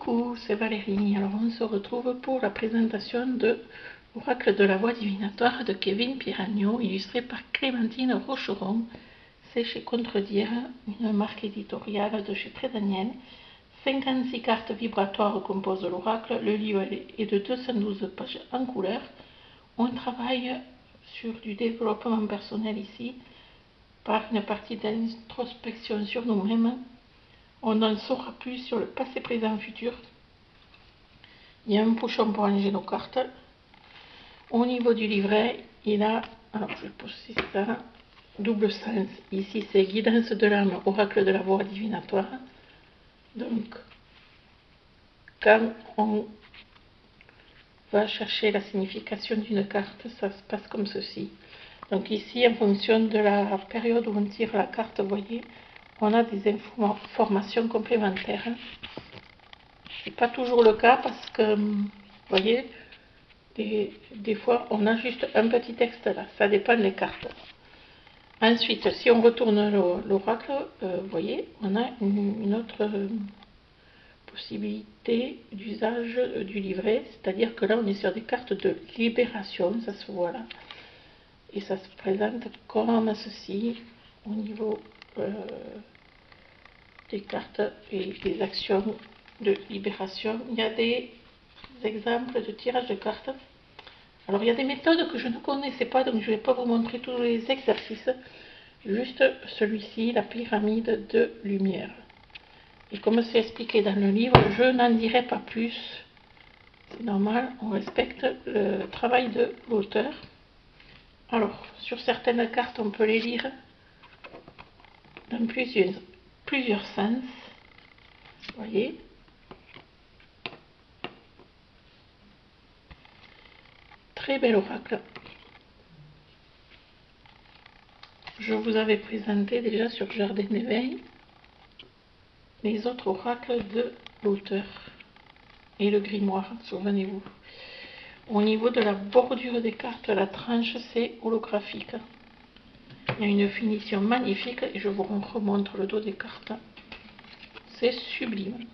Coucou, c'est Valérie. Alors on se retrouve pour la présentation de l'oracle de la voix divinatoire de Kevin Piragno, illustré par Clémentine Rocheron. C'est chez Contredire, une marque éditoriale de chez Prédaniel. 56 cartes vibratoires composent l'oracle. Le livre est de 212 pages en couleur. On travaille sur du développement personnel ici, par une partie d'introspection sur nous-mêmes. On en saura plus sur le passé, présent, futur. Il y a un bouchon pour ranger nos cartes. Au niveau du livret, il a, alors je pose ça, double sens. Ici, c'est guidance de l'âme, oracle de la voix divinatoire. Donc, quand on va chercher la signification d'une carte, ça se passe comme ceci. Donc ici, en fonction de la période où on tire la carte, vous voyez, on a des informations complémentaires. Ce n'est pas toujours le cas parce que, vous voyez, des fois, on a juste un petit texte là. Ça dépend des cartes. Ensuite, si on retourne l'oracle, vous voyez, on a une autre possibilité d'usage du livret. C'est-à-dire que là, on est sur des cartes de libération. Ça se voit là. Et ça se présente comme ceci au niveau des cartes et des actions de libération. Il y a des exemples de tirage de cartes. Alors il y a des méthodes que je ne connaissais pas, donc je ne vais pas vous montrer tous les exercices, juste celui-ci, la pyramide de lumière. Et comme c'est expliqué dans le livre, je n'en dirai pas plus. C'est normal, on respecte le travail de l'auteur. Alors, sur certaines cartes, on peut les lire dans plusieurs sens. Vous voyez ? Très bel oracle. Je vous avais présenté déjà sur Jardin d'éveil les autres oracles de l'auteur et le grimoire, souvenez-vous. Au niveau de la bordure des cartes, la tranche c'est holographique. Il y a une finition magnifique et je vous remontre le dos des cartes. C'est sublime.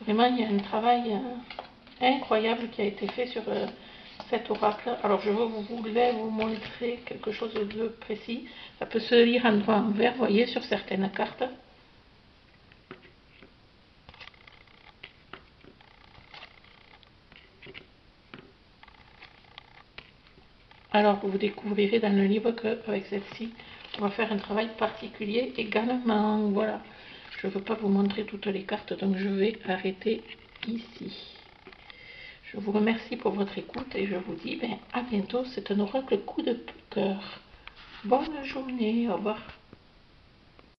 Vraiment, il y a un travail incroyable qui a été fait sur cet oracle. Alors je voulais vous montrer quelque chose de précis. Ça peut se lire en droit envers, vous voyez, sur certaines cartes. Alors vous découvrirez dans le livre qu'avec celle-ci, on va faire un travail particulier également. Voilà. Je ne veux pas vous montrer toutes les cartes, donc je vais arrêter ici. Je vous remercie pour votre écoute et je vous dis à bientôt. C'est un oracle coup de cœur. Bonne journée, au revoir.